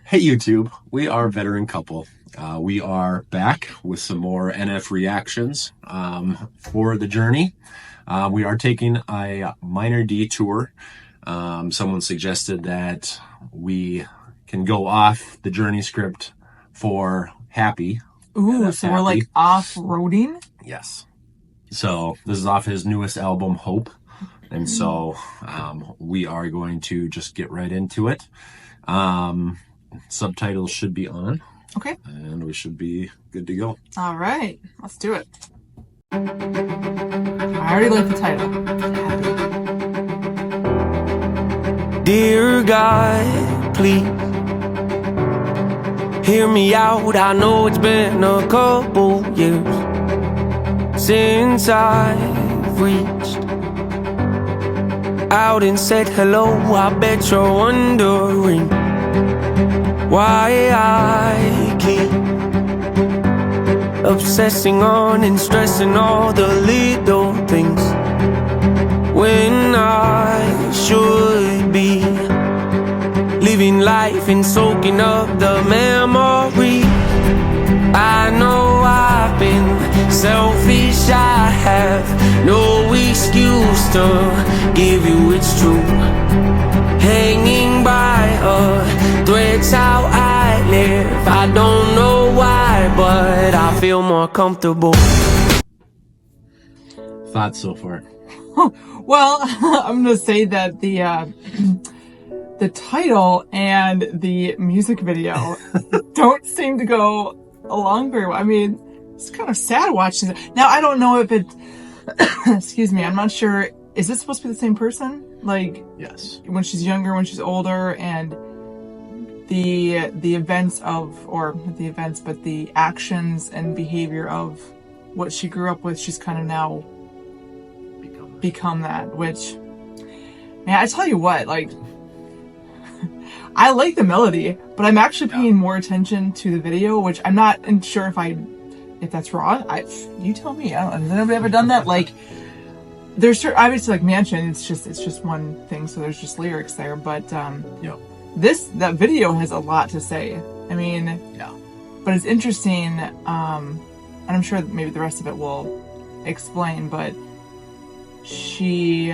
Hey YouTube, we are Veteran Couple. We are back with some more NF reactions for the journey. We are taking a minor detour. Someone suggested that we can go off the journey script for Happy. Ooh, so we're like off-roading? Yes. So this is off his newest album, Hope. And so we are going to just get right into it. Subtitles should be on. Okay. And we should be good to go. All right, let's do it. I already like the title. Happy. Dear God, please hear me out. I know it's been a couple years since I've reached out and said hello. I bet you're wondering why I keep obsessing on and stressing all the little things when I should be living life and soaking up the memory. I know I've been selfish, I have no excuse to give you it's true. Hanging by a thread's how I live. I don't know why, but I feel more comfortable. Thoughts so far? Well, I'm gonna say that the title and the music video don't seem to go along very well. I mean, it's kind of sad watching it. Now, I don't know if it, excuse me, I'm not sure. Is this supposed to be the same person? Like, yes. When she's younger, when she's older, and the events of, or not the events, but the actions and behavior of what she grew up with, she's kind of now become that, which, man, I tell you what, like, I like the melody, but I'm actually paying more attention to the video, which I'm not sure if that's wrong. You tell me. Has anybody ever done that? Like, there's obviously like Mansion, it's just one thing, so there's just lyrics there, but that video has a lot to say. I mean, but it's interesting, and I'm sure that maybe the rest of it will explain, but she's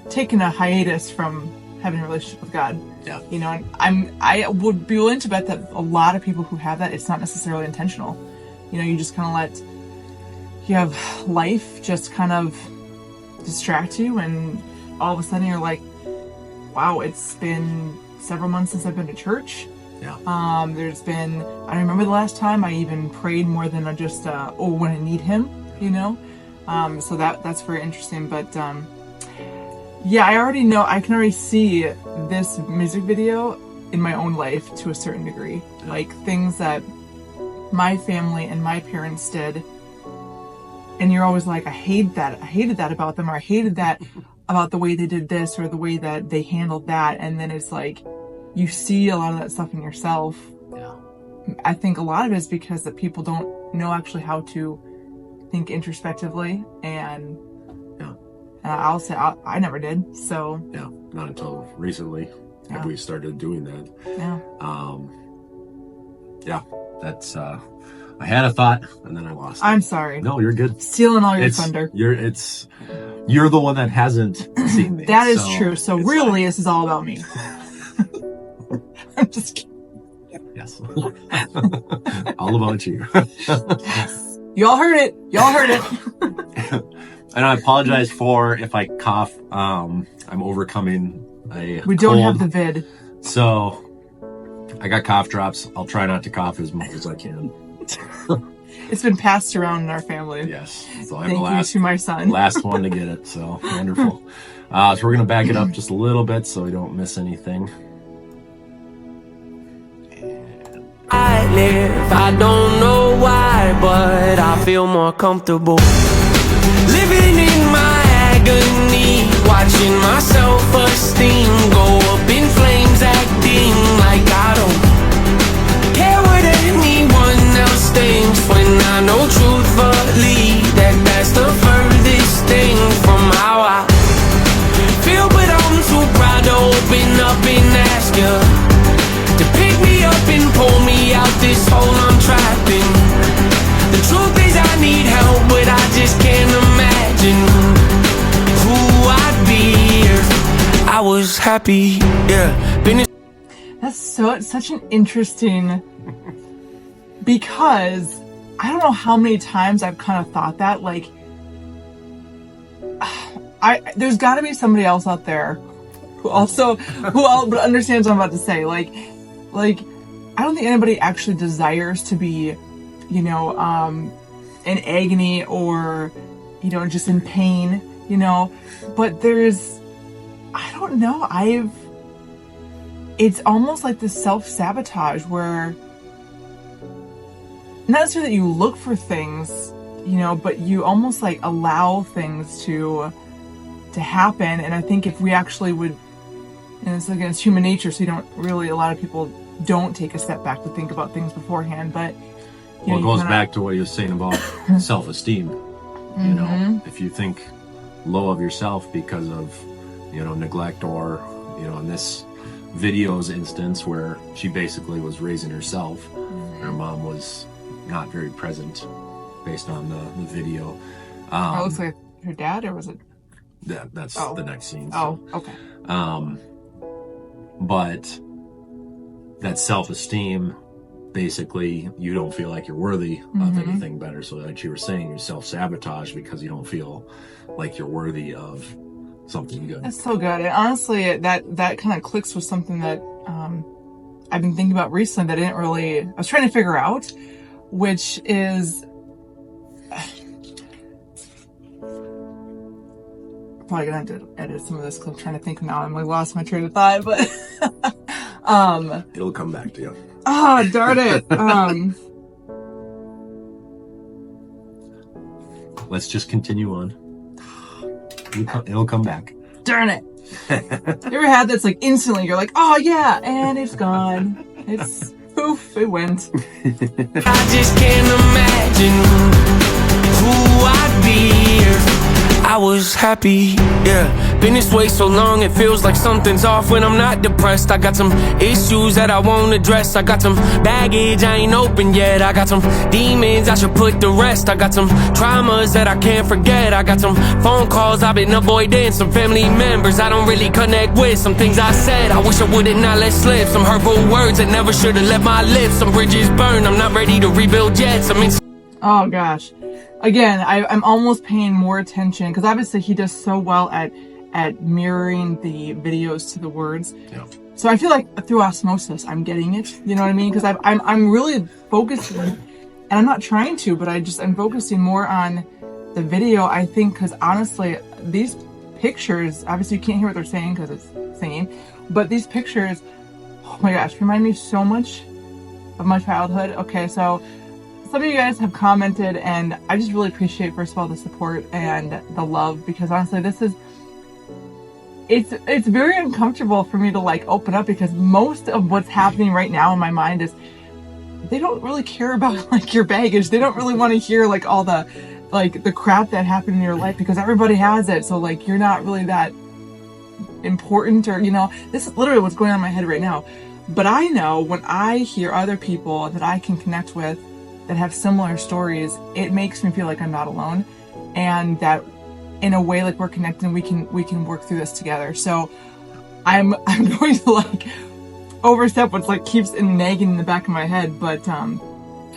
taken a hiatus from having a relationship with God. Yeah. You know, and I would be willing to bet that a lot of people who have that, it's not necessarily intentional. You know, you just kind of you have life just kind of distract you, and all of a sudden you're like, wow, it's been several months since I've been to church. Yeah. There's been, I don't remember the last time I even prayed more than just, when I need him, you know? So that's very interesting, but, yeah, I already know, I can already see this music video in my own life to a certain degree. Like, things that my family and my parents did, and you're always like, I hated that about them, or I hated that about the way they did this, or the way that they handled that, and then it's like, you see a lot of that stuff in yourself. Yeah. I think a lot of it is because that people don't know actually how to think introspectively, and I'll say I never did. So yeah, not until recently have we started doing that. Yeah. That's I had a thought and then I lost it. I'm sorry. No, you're good. Stealing all your thunder. You're the one that hasn't seen me. That is true. So really, this is all about me. I'm just kidding. Yes. All about you. Yes. Y'all heard it. Y'all heard it. And I apologize for if I cough. I'm overcoming a We don't cold, have the vid. So I got cough drops. I'll try not to cough as much as I can. It's been passed around in our family. Yes. So I'm Thank you to my son. Last one to get it. So wonderful. So we're going to back it up just a little bit so we don't miss anything. I live, I don't know why, but I feel more comfortable living in my agony, watching my self-esteem go up in flames, acting like I don't care what anyone else thinks, when I know truthfully that that's the furthest thing from how I feel. But I'm too proud to open up and ask you to pick me up and pull me out this hole I'm trapped in. The truth is I need help, but I just can't imagine who I'd be if I was happy. Yeah, That's such an interesting, because I don't know how many times I've kind of thought that, like, there's got to be somebody else out there who understands what I'm about to say. Like I don't think anybody actually desires to be, in agony or, just in pain, but I don't know, it's almost like this self-sabotage where not necessarily that you look for things, but you almost like allow things to happen. And I think if we actually would, and it's against human nature, so a lot of people don't take a step back to think about things beforehand, but it goes back to what you were saying about self-esteem. If you think low of yourself because of, neglect, or, in this video's instance where she basically was raising herself, her mom was not very present based on the video. It looks like her dad, or was it? That's the next scene. So. Oh, okay. But that self-esteem, basically, you don't feel like you're worthy of anything better. So like you were saying, you self-sabotage because you don't feel like you're worthy of something good. That's so good. And honestly, that kind of clicks with something that I've been thinking about recently that I was trying to figure out, which is probably gonna have to edit some of this because I'm trying to think now. I'm like lost my train of thought, but it'll come back to you. Oh, darn it. Let's just continue on. It'll come back. Darn it. You ever had that's like instantly you're like, oh yeah, and it's gone. It's poof, it went. I just can't imagine who I'd be if I was happy. Yeah, been this way so long it feels like something's off when I'm not depressed. I got some issues that I won't address. I got some baggage I ain't open yet. I got some demons I should put to rest. I got some traumas that I can't forget. I got some phone calls I've been avoiding, some family members I don't really connect with, some things I said I wish I would've not let slip, some hurtful words that never should've left my lips, some bridges burned I'm not ready to rebuild yet. Oh gosh. Again, I'm almost paying more attention because obviously he does so well at mirroring the videos to the words. Yeah. So I feel like through osmosis, I'm getting it. You know what I mean? Because I'm really focusing, and I'm not trying to, but I'm focusing more on the video. I think because honestly, these pictures, obviously you can't hear what they're saying because it's singing, but these pictures, oh my gosh, remind me so much of my childhood. Okay, so some of you guys have commented, and I just really appreciate, first of all, the support and the love, because honestly, it's very uncomfortable for me to like open up, because most of what's happening right now in my mind is they don't really care about like your baggage. They don't really want to hear like all the crap that happened in your life, because everybody has it. So like you're not really that important, or this is literally what's going on in my head right now. But I know when I hear other people that I can connect with that have similar stories, it makes me feel like I'm not alone, and that in a way, like we're connected and we can work through this together. So I'm going to like overstep what's like keeps nagging in the back of my head, but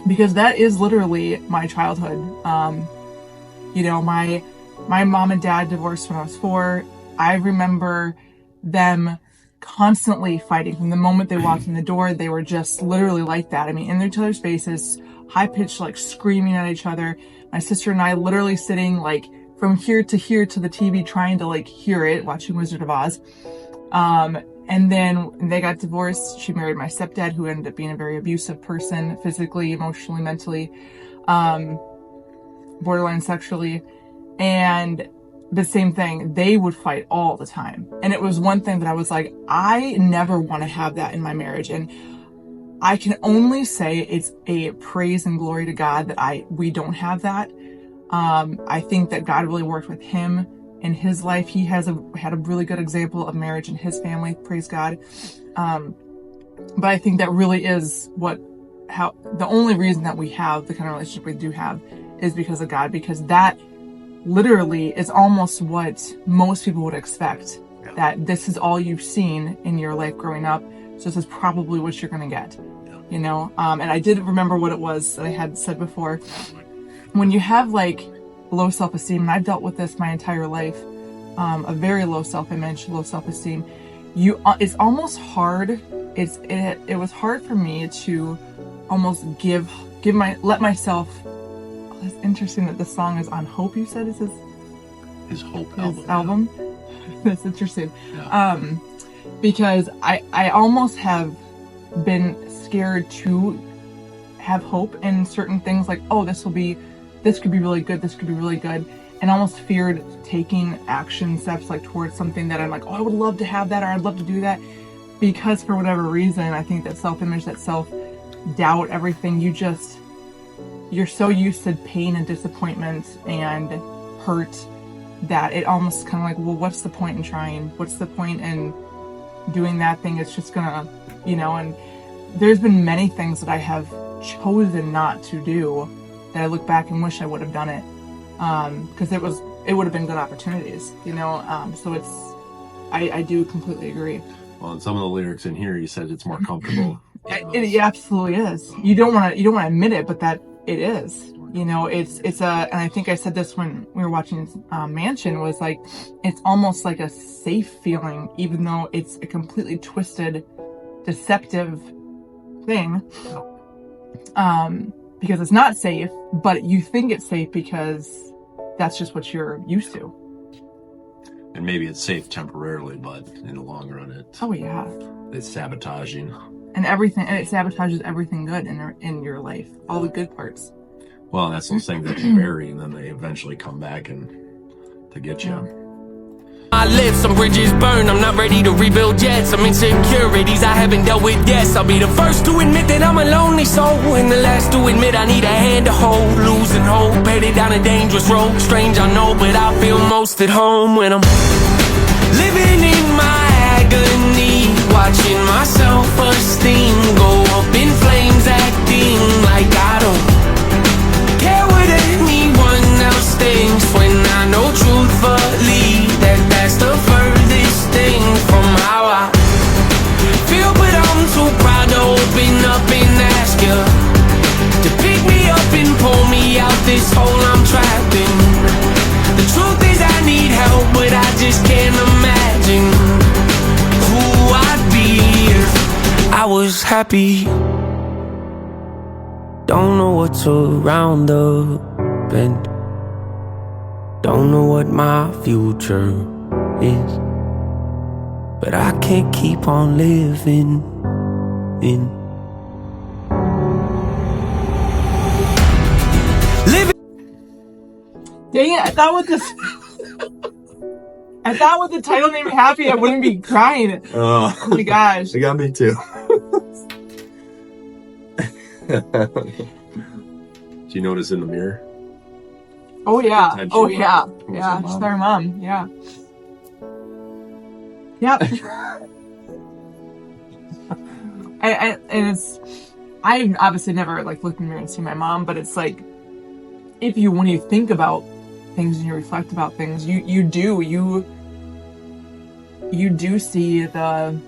because that is literally my childhood. My mom and dad divorced when I was 4. I remember them constantly fighting. From the moment they walked in the door, they were just literally like that. I mean, in each other's faces, high-pitched, like screaming at each other. My sister and I literally sitting like from here to the TV, trying to like hear it, watching Wizard of Oz. And then when they got divorced, she married my stepdad, who ended up being a very abusive person, physically, emotionally, mentally, borderline sexually. And the same thing, they would fight all the time. And it was one thing that I was like, I never want to have that in my marriage. And I can only say it's a praise and glory to God that we don't have that. I think that God really worked with him in his life. He had a really good example of marriage in his family, praise God. But I think that really is the only reason that we have the kind of relationship we do have is because of God, because that literally is almost what most people would expect. Yeah. That this is all you've seen in your life growing up, so this is probably what you're going to get. Yeah. And I did remember what it was that I had said before. When you have like low self-esteem, and I've dealt with this my entire life, a very low self-image, low self-esteem, it's almost hard. It was hard for me to almost let myself. Oh, it's interesting that the song is on Hope. You said is His Hope his album. That's interesting. Yeah. Because I almost have been scared to have hope in certain things, like, oh, this could be really good, this could be really good, and almost feared taking action steps like towards something that I'm like, oh, I would love to have that, or I'd love to do that, because for whatever reason, I think that self-image, that self-doubt, everything, you're so used to pain and disappointment and hurt that it almost kind of like, well, what's the point in trying? What's the point in doing that thing? It's just gonna, and there's been many things that I have chosen not to do that I look back and wish I would have done it, because it would have been good opportunities, so I do completely agree. Well, in some of the lyrics in here, you said it's more comfortable. It absolutely is. You don't want to admit it, but that it is. It's and I think I said this when we were watching Mansion, was like, it's almost like a safe feeling, even though it's a completely twisted, deceptive thing. Because it's not safe, but you think it's safe because that's just what you're used to. And maybe it's safe temporarily, but in the long run, it's sabotaging. And it sabotages everything good in your life, all the good parts. Well, that's those things that you bury, and then they eventually come back and to get you. I live, some bridges burn, I'm not ready to rebuild yet. Some insecurities I haven't dealt with yet. I'll be the first to admit that I'm a lonely soul, and the last to admit I need a hand to hold. Losing hope, headed down a dangerous road. Strange, I know, but I feel most at home when I'm living in my agony, watching my self-esteem go up in flames, acting like I don't care what anyone else thinks, when I know truthfully that that's the furthest thing from how I feel. But I'm too proud to open up and ask you to pick me up and pull me out this hole I'm trapped in. The truth is I need help, but I just can't imagine who I'd be if I was happy. Don't know what's around the bend, don't know what my future is, but I can't keep on living in. Dang it, I thought with the title name Happy, I wouldn't be crying. Oh my gosh. You got me too. Did you notice in the mirror? Oh yeah. Oh yeah. Yeah. Just our mom. Yeah. Yep. I've obviously never like looked in the mirror and seen my mom, but it's like, when you think about things and you reflect about things, you do see the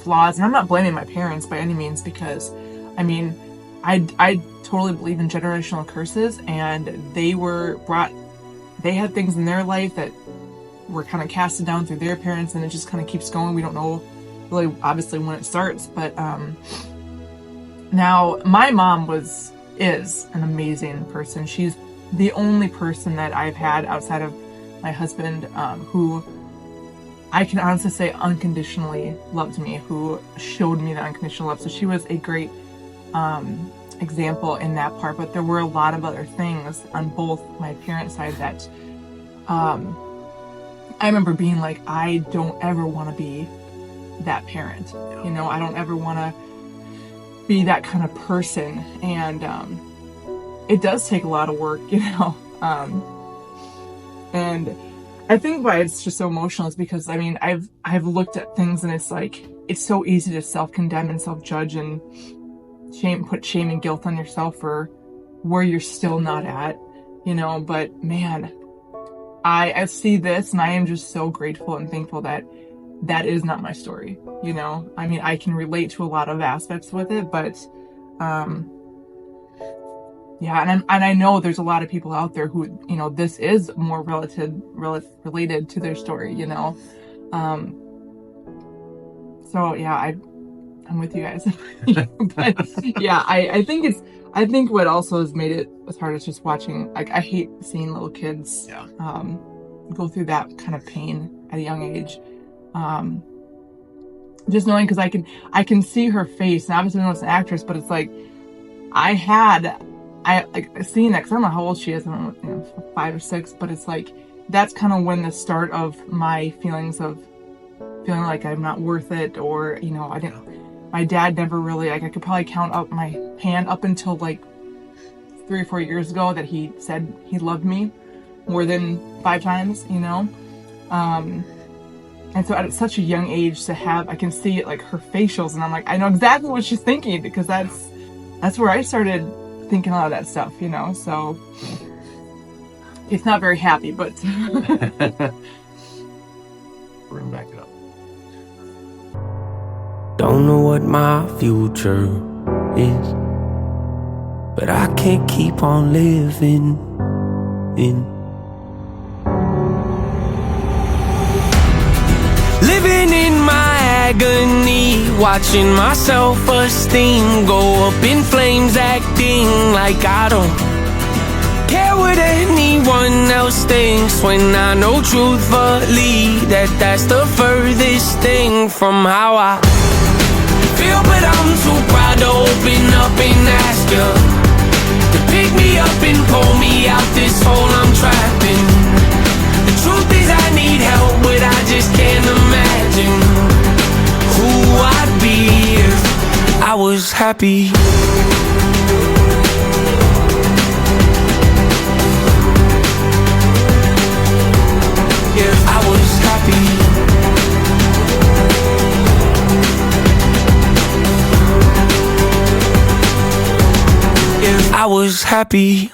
flaws. And I'm not blaming my parents by any means, because I totally believe in generational curses, and they had things in their life that were kind of casted down through their parents, and it just kind of keeps going. We don't know really obviously when it starts, but now my mom is an amazing person. She's the only person that I've had outside of my husband who I can honestly say unconditionally loved me, who showed me that unconditional love. So she was a great example in that part, but there were a lot of other things on both my parents' side that I remember being like, I don't ever want to be that parent. I don't ever want to be that kind of person. And it does take a lot of work, And I think why it's just so emotional is because, I mean, I've looked at things and it's like, it's so easy to self-condemn and self-judge and put shame and guilt on yourself for where you're still not at, you know. But man, I see this and I am just so grateful and thankful that that is not my story, you know. I mean, I can relate to a lot of aspects with it, but yeah, and I know there's a lot of people out there who, you know, this is more related to their story, you know. So yeah, I'm with you guys. But yeah, I think what also has made it as hard is just watching. Like, I hate seeing little kids go through that kind of pain at a young age. Just knowing, because I can see her face, and obviously I know it's an actress, but it's like I like seeing that, because I don't know how old she is. I don't know, you know, 5 or 6, but it's like that's kind of when the start of my feelings of feeling like I'm not worth it, or, you know, my dad never really, like, I could probably count up my hand up until like 3 or 4 years ago that he said he loved me more than 5 times, you know. And so at such a young age to have, I can see it, like her facials, and I'm like, I know exactly what she's thinking, because that's where I started thinking a lot of that stuff, you know. So it's not very happy, but We're gonna back it up. Don't know what my future is, but I can't keep on living in my agony, watching my self-esteem go up in flames, acting like I don't care what anyone else thinks, when I know truthfully that that's the furthest thing from how I feel. But I'm too proud to open up and ask you to pick me up and pull me out this hole I'm trapped in. The truth is I need help, but I just can't imagine who I'd be if I was happy. If I was happy. If I was happy.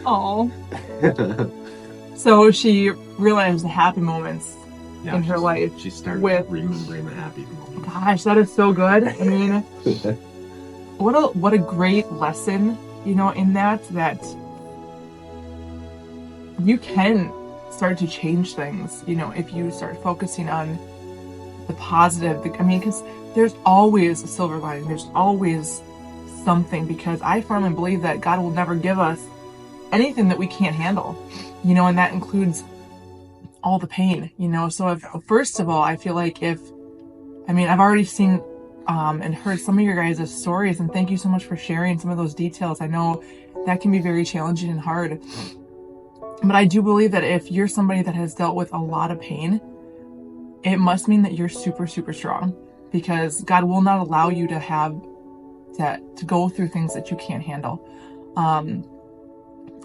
oh. So she realized the happy moments in her life. She started with remembering the happy moments. Gosh, that is so good. I mean, what a great lesson, you know, in that you can start to change things, you know, if you start focusing on the positive. I mean, because there's always a silver lining. There's always something, because I firmly believe that God will never give us anything that we can't handle, you know, and that includes all the pain, you know. So first of all, I feel like I've already seen and heard some of your guys' stories, and thank you so much for sharing some of those details. I know that can be very challenging and hard, but I do believe that if you're somebody that has dealt with a lot of pain, it must mean that you're super, super strong, because God will not allow you to go through things that you can't handle.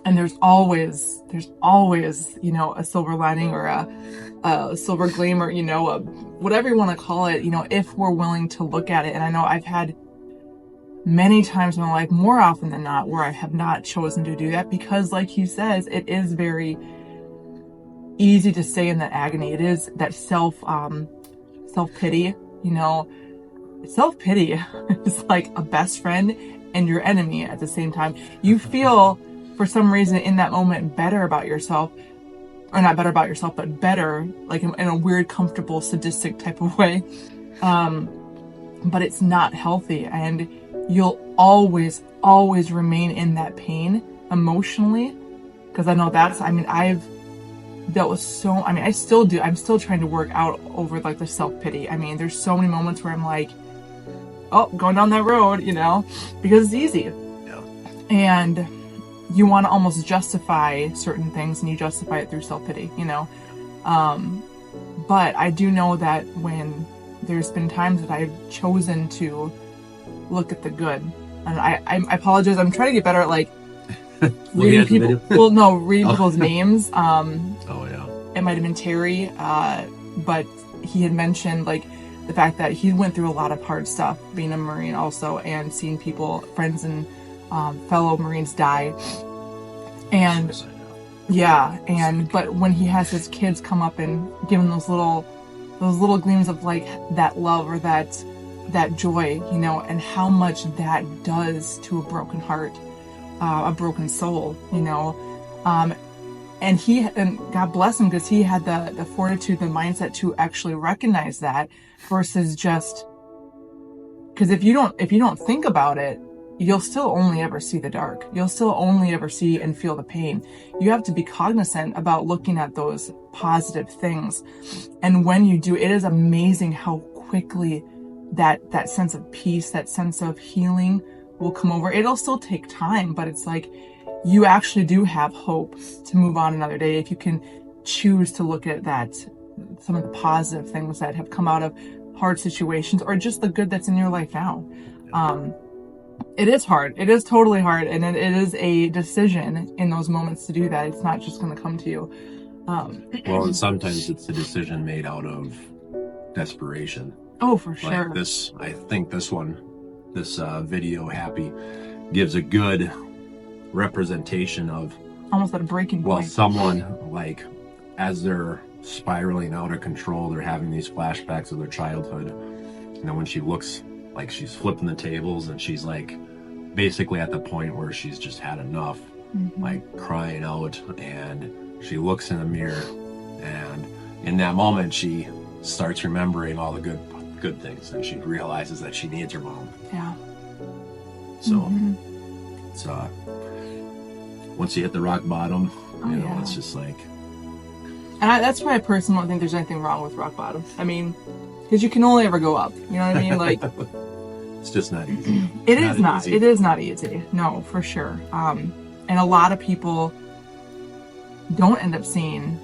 And there's always, you know, a silver lining, or a silver gleam, or, you know, whatever you want to call it, you know, if we're willing to look at it. And I know I've had many times in my life, more often than not, where I have not chosen to do that, because like he says, it is very easy to stay in that agony. It is that self-pity, you know. Self-pity is like a best friend and your enemy at the same time. You feel, for some reason, in that moment, better about yourself, or not better about yourself, but better, like in a weird, comfortable, sadistic type of way. But it's not healthy, and you'll always remain in that pain emotionally. Because I know I've dealt with I still do. I'm still trying to work out over like the self-pity. I mean, there's so many moments where I'm like, oh, going down that road, you know, because it's easy. Yeah. And you want to almost justify certain things, and you justify it through self-pity, you know. But I do know that when there's been times that I've chosen to look at the good. And I apologize. I'm trying to get better at like reading people. Well, no, reading people's names. Oh yeah. It might have been Terry, but he had mentioned like the fact that he went through a lot of hard stuff being a Marine also, and seeing people, friends and fellow Marines die. And yeah, but when he has his kids come up and give him those little gleams of like that love or that joy, you know, and how much that does to a broken heart, a broken soul, you know. And God bless him, because he had the fortitude, the mindset to actually recognize that, versus just, because if you don't think about it, you'll still only ever see the dark. You'll still only ever see and feel the pain. You have to be cognizant about looking at those positive things. And when you do, it is amazing how quickly that sense of peace, that sense of healing will come over. It'll still take time, but it's like you actually do have hope to move on another day if you can choose to look at that, some of the positive things that have come out of hard situations, or just the good that's in your life now. It is hard. It is totally hard. And it is a decision in those moments to do that. It's not just going to come to you. Well, and sometimes it's a decision made out of desperation. Oh, for sure. Like this, I think this video, Happy, gives a good representation of almost at a breaking point. Well, someone, like, as they're spiraling out of control, they're having these flashbacks of their childhood. You know, when she looks like she's flipping the tables and she's like basically at the point where she's just had enough, like crying out, and she looks in the mirror, and in that moment she starts remembering all the good things, and she realizes that she needs her mom. Yeah. So it's once you hit the rock bottom, you know, it's just like, and that's why I personally don't think there's anything wrong with rock bottom. I mean, because you can only ever go up, you know what I mean? Like, it's just not easy. It is not easy. No, for sure. And a lot of people don't end up seeing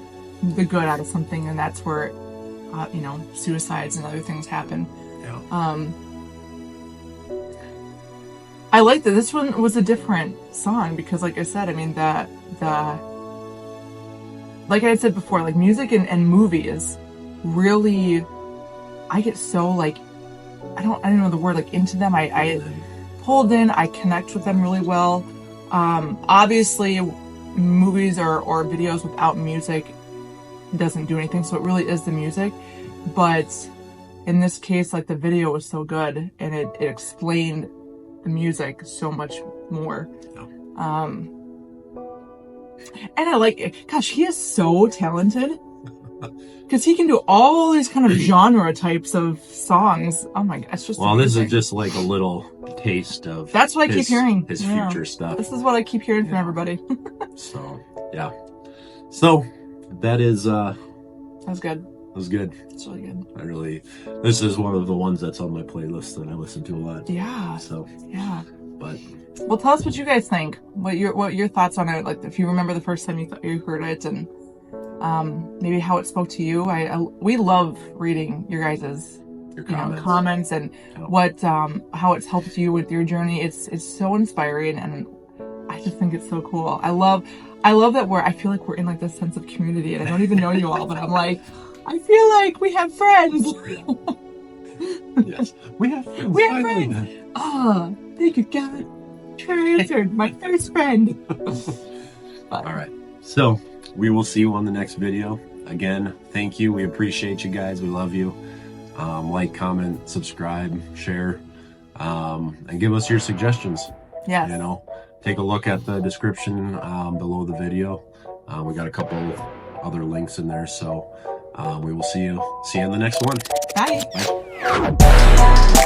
the good out of something, and that's where, you know, suicides and other things happen. Yeah. I like that this one was a different song, because like I said, I mean, like I said before, like music and movies really, I get so like, I don't know the word, like into them. I pulled in, I connect with them really well. Obviously movies or videos without music doesn't do anything. So it really is the music. But in this case, like the video was so good, and it explained the music so much more. Yeah. And I like it. Gosh, he is so talented, because he can do all these kind of genre types of songs. Oh my gosh, it's just amazing. This is just like a little taste of that's what I keep hearing, his future stuff. This is what I keep hearing from everybody. So yeah, so that is that was good. It was good. It's really good. This is one of the ones that's on my playlist that I listen to a lot. Yeah. So yeah. But well, tell us what you guys think. What your thoughts on it? Like, if you remember the first time you heard it, and maybe how it spoke to you. We love reading your guys' comments and what how it's helped you with your journey. It's so inspiring, and I just think it's so cool. I love that I feel like we're in like this sense of community, and I don't even know you all, but I'm like, I feel like we have friends. Yes, we have friends. We have friends. Oh, thank you, God. Transferred my first friend. All right. So we will see you on the next video. Again, thank you. We appreciate you guys. We love you. Like, comment, subscribe, share, and give us your suggestions. Yes. You know, take a look at the description below the video. We got a couple other links in there. So we will see you in the next one. Bye. Bye.